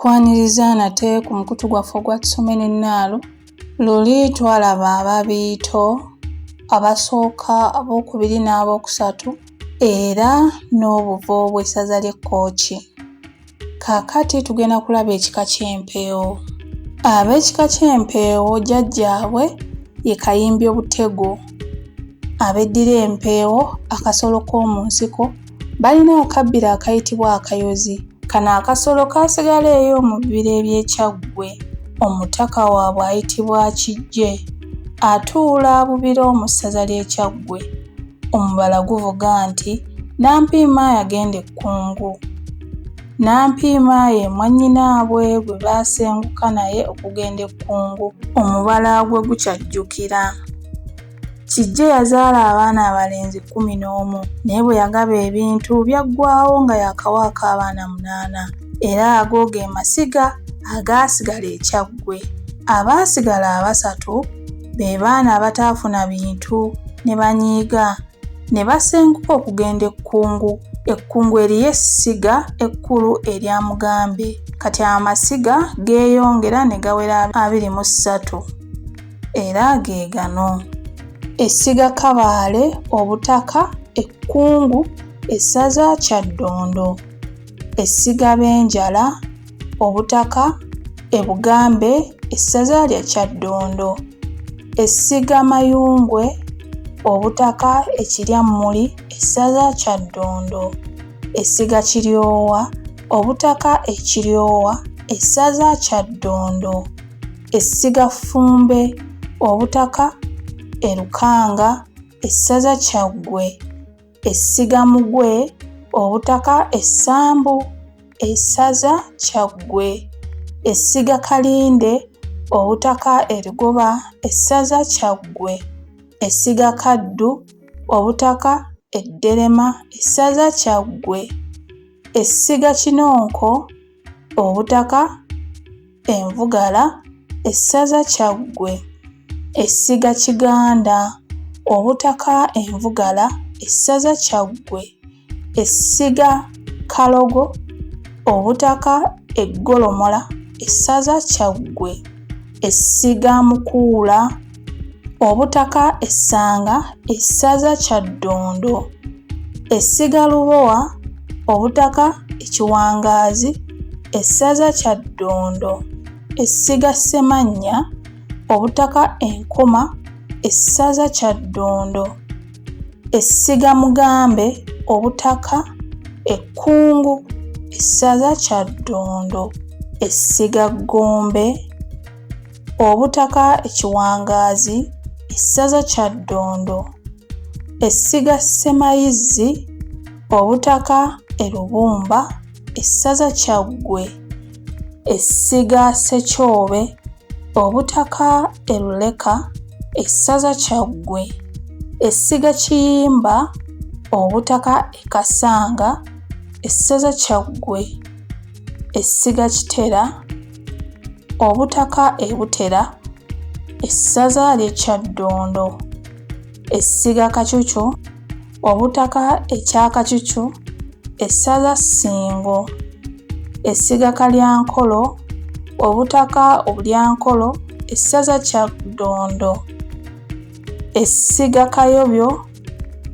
Tukwaniriza nate ku mukutu gwaffe ogwa Tusome Nnaalu. Luli twalaba ababiito abasooka, abookubiri n'abookusatu era n'obuvo bw'essaza ly'e Kkooki. Kaakati tugenda kulaba ekika ky'empeewo. Ab'ekika ky'empeewo jjajjaabwe ye Kayimbya Obutego. Abeddira empeewo akasolo k'omu nsiko balina akabbiro akayitibwa akayozi. Kano akasolo kaasigala eyo mu bibira eby'e Kyaggwe. Omutaka waabwe ayitibwa Kijje, atuula Bubiro mu ssaza ly'e Kyaggwe. Omubala guvuga nti Nampiima yagenda ekkungu. Nampiima ye mwannyinaabwe gwe baasenguka naye okugenda ekkungu. Omubala gwe gukyajjukira. Kijje yazaala abaana abalenzi 11 naye bwe yagaba ebintu byaggwaawo nga yaakawaako abaana 8 era ago ge masiga agaasigala e Kyaggwe. Abaasigala abasatu be baana abataafuna bintu ne banyiiga ne basenguka okugenda ekkungu. Ekkungu eriyo essiga ekkulu erya Mugambe. Kati amasiga geeyongera ne gawera 23 era ge gano: essiga Kabaale, Obutaka, Ekkungu, essaza Kyaddondo; essiga Benjala, Obutaka, Ebugambe, essaza lya Kyaddondo; essiga Mayungwe, Obutaka, Ekiryammuli, essaza Kyaddondo; essiga Kiryowa, Obutaka, Ekiryowa, essaza Kyaddondo; essiga Ffumbe, Obutaka, Erukanga, essaza Kyaggwe; essiga Mugwe, Obutaka, Essambu, essaza Kyaggwe; essiga Kalinde, Obutaka, Erigoba, essaza Kyaggwe; essiga Kaddu, Obutaka, Edderema, essaza Kyaggwe; essiga Kinonko, Obutaka, Envugala, essaza Kyaggwe; essiga Kiganda, Obutaka, Envugala, essaza Kyaggwe; essiga Kalogo, Obutaka, Eggolomola, essaza Kyaggwe; essiga Mukuula, Obutaka, Essanga, essaza Kyaddondo; essiga Lubowa, Obutaka, Ekiwangaazi, essaza Kyaddondo; essiga Ssemannya, Obutaka, Enkoma, essaza Kyaddondo; essiga Mugambe, Obutaka, Ekkungu, essaza Kyaddondo; essiga Gombe, Obutaka, Ekiwangaazi, essaza Kyaddondo; essiga Ssemayizzi, Obutaka, Erubumba, essaza Kyaggwe; essiga Ssekyobe, Obutaka, Eruleka, essaza Kyaggwe; essiga Kiyimba, Obutaka, Ekasanga, essaza Kyaggwe; essiga Kitera, Obutaka, Ebutera, essaza ly'e Kyaddondo; essiga Kacucu, Obutaka, Ekyakacucu, essaza Ssingo; essiga Kalyankolo, Obutaka, Obulyankolo, essaza Kyaddondo; essiga Kayobyo,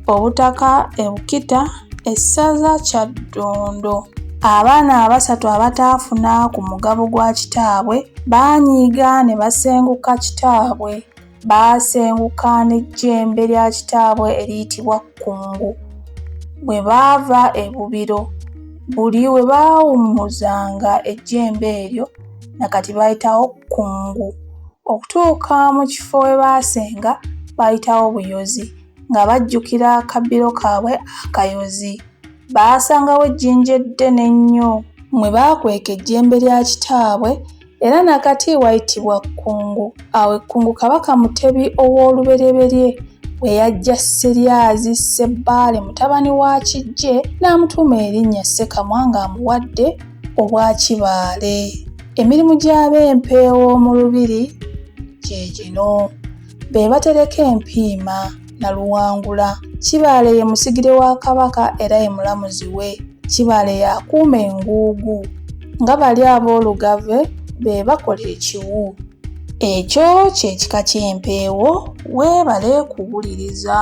Obutaka, Ebukita, essaza Kyaddondo. Abaana abasatu abataafuna ku mugabo gwa kitaabwe baanyiiga ne basenguka kitaabwe. Baasenguka n'ejjembe lya kitaabwe eriyitibwa Kkungu. Bwe baava e Bubiro, buli we baawummuzanga ejjembe eryo nakati baayitawo Kkungu. Okutuuka mu kifo we baasenga baayitawo Buyozi nga bajjukira akabbiro kaabwe akayozi. Baasangawo ejjinja eddene ennyo mwe baakweka ejjembe lya kitaabwe era nakati wayitibwa Kkungu. Awo Ekkungu Kabaka Mutebi ow'olubereberye bwe yajja Seryazi Ssebbaale mutabani wa Kijje n'amutuuma erinnya Ssekamwa ng'amuwadde obwa Kibaale. Emirimu gy'ab'empeewo mu lubiri gye gino: be batereka empiima na Luwangula. Kibaale ye musigire wa Kabaka era ye mulamuzi we. Kibaale y'akuuma enguugu. nga bali aboolugave be bakola ekiwu. Ekyo ky'ekika ky'empeewo. Weebale kuwuliriza.